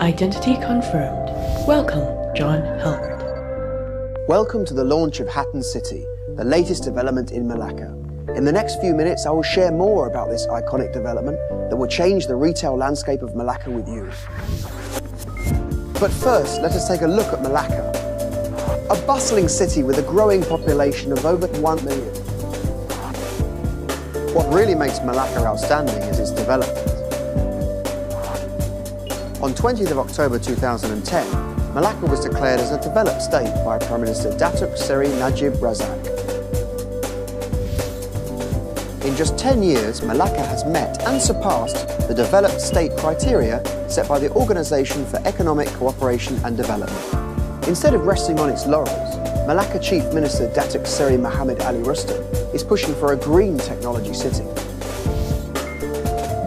Identity confirmed. Welcome, John Halbert. Welcome to the launch of Hatten City, the latest development in Melaka. In the next few minutes, I will share more about this iconic development that will change the retail landscape of Melaka with you. But first, let us take a look at Melaka, a bustling city with a growing population of over 1 million. What really makes Melaka outstanding is its development. On 20th of October 2010, Melaka was declared as a developed state by Prime Minister Datuk Seri Najib Razak. In just 10 years, Melaka has met and surpassed the developed state criteria set by the Organisation for Economic Cooperation and Development. Instead of resting on its laurels, Melaka Chief Minister Datuk Seri Mohammed Ali Rustam is pushing for a green technology city.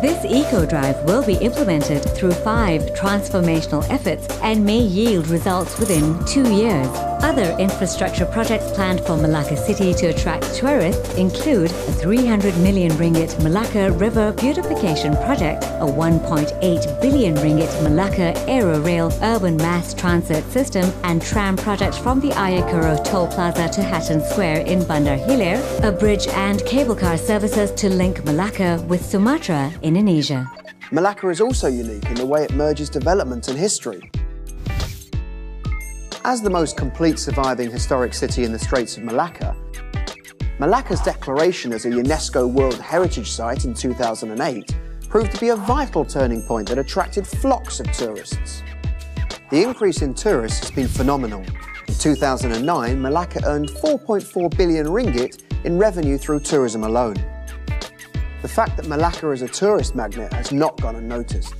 This eco-drive will be implemented through 5 transformational efforts and may yield results within 2 years. Other infrastructure projects planned for Melaka City to attract tourists include a 300 million ringgit Melaka River Beautification Project, a 1.8 billion ringgit Melaka Aerorail Urban Mass Transit System and tram project from the Ayakuro Toll Plaza to Hatten Square in Bandar Hilir, a bridge and cable car services to link Melaka with Sumatra, Indonesia. Melaka is also unique in the way it merges development and history. As the most complete surviving historic city in the Straits of Melaka, Melaka's declaration as a UNESCO World Heritage Site in 2008 proved to be a vital turning point that attracted flocks of tourists. The increase in tourists has been phenomenal. In 2009, Melaka earned 4.4 billion ringgit in revenue through tourism alone. The fact that Melaka is a tourist magnet has not gone unnoticed.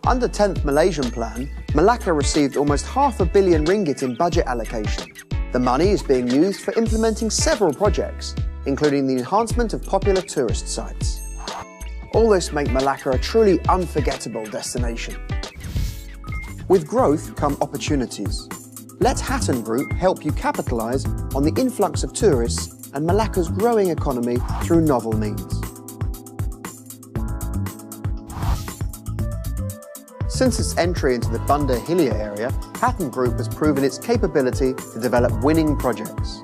Under 10th Malaysian Plan, Melaka received almost £500 million in budget allocation. The money is being used for implementing several projects, including the enhancement of popular tourist sites. All this makes Melaka a truly unforgettable destination. With growth come opportunities. Let Hatten Group help you capitalise on the influx of tourists and Melaka's growing economy through novel means. Since its entry into the Bandar Hilir area, Hatten Group has proven its capability to develop winning projects.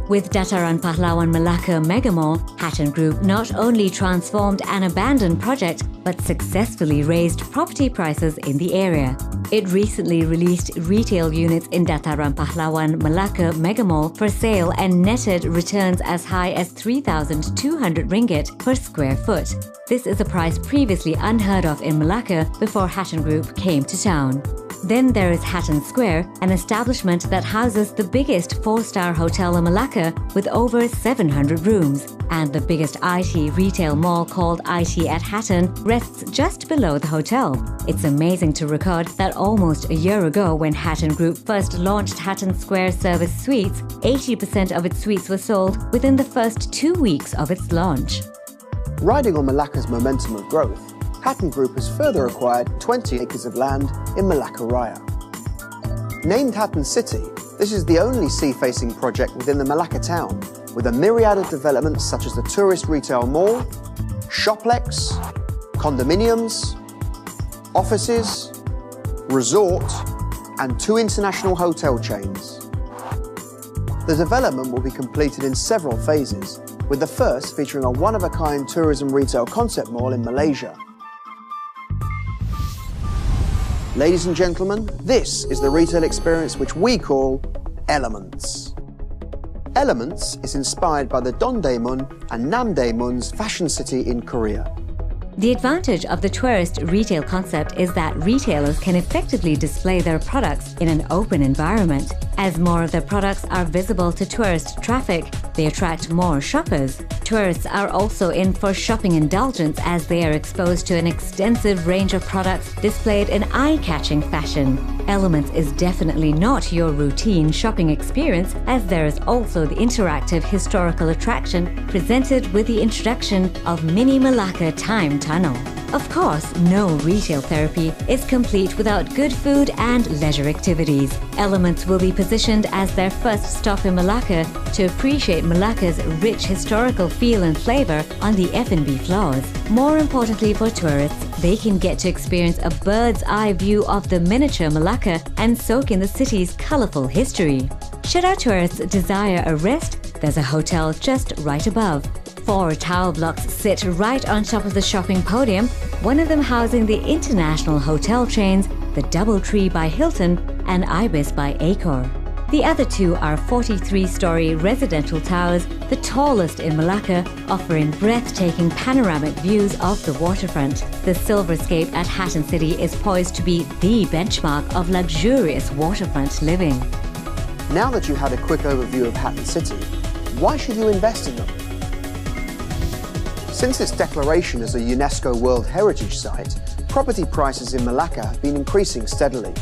With Dataran Pahlawan Melaka Mega Mall, Hatten Group not only transformed an abandoned project, but successfully raised property prices in the area. It recently released retail units in Dataran Pahlawan Melaka Mega Mall for sale and netted returns as high as 3,200 ringgit per square foot. This is a price previously unheard of in Melaka before Hatten Group came to town. Then there is Hatten Square, an establishment that houses the biggest 4-star hotel in Melaka with over 700 rooms. And the biggest IT retail mall called IT at Hatten rests just below the hotel. It's amazing to record that almost a year ago, when Hatten Group first launched Hatten Square Service Suites, 80% of its suites were sold within the first 2 weeks of its launch. Riding on Melaka's momentum of growth, Hatten Group has further acquired 20 acres of land in Melaka Raya. Named Hatten City, this is the only sea-facing project within the Melaka town, with a myriad of developments such as the tourist retail mall, shoplex, condominiums, offices, resort, and 2 international hotel chains. The development will be completed in several phases, with the first featuring a one-of-a-kind tourism retail concept mall in Malaysia. Ladies and gentlemen, this is the retail experience which we call Elements. Elements is inspired by the Dongdaemun and Namdaemun's fashion city in Korea. The advantage of the tourist retail concept is that retailers can effectively display their products in an open environment. As more of their products are visible to tourist traffic, they attract more shoppers. Tourists are also in for shopping indulgence as they are exposed to an extensive range of products displayed in eye-catching fashion. Elements is definitely not your routine shopping experience, as there is also the interactive historical attraction presented with the introduction of Mini Melaka Time Tunnel. Of course, no retail therapy is complete without good food and leisure activities. Elements will be positioned as their first stop in Melaka to appreciate Malacca's rich historical feel and flavour on the F&B floors. More importantly for tourists, they can get to experience a bird's eye view of the miniature Melaka and soak in the city's colourful history. Should our tourists desire a rest, there's a hotel just right above. 4 tower blocks sit right on top of the shopping podium, one of them housing the international hotel chains, the Doubletree by Hilton and Ibis by Accor. The other 2 are 43-storey residential towers, the tallest in Melaka, offering breathtaking panoramic views of the waterfront. The Silverscape at Hatten City is poised to be the benchmark of luxurious waterfront living. Now that you had a quick overview of Hatten City, why should you invest in them? Since its declaration as a UNESCO World Heritage Site, property prices in Melaka have been increasing steadily.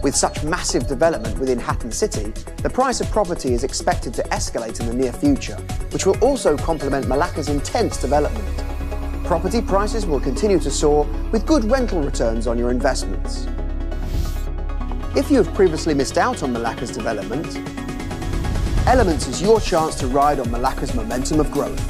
With such massive development within Hatten City, the price of property is expected to escalate in the near future, which will also complement Malaka's intense development. Property prices will continue to soar with good rental returns on your investments. If you have previously missed out on Malaka's development, Elements is your chance to ride on Malaka's momentum of growth.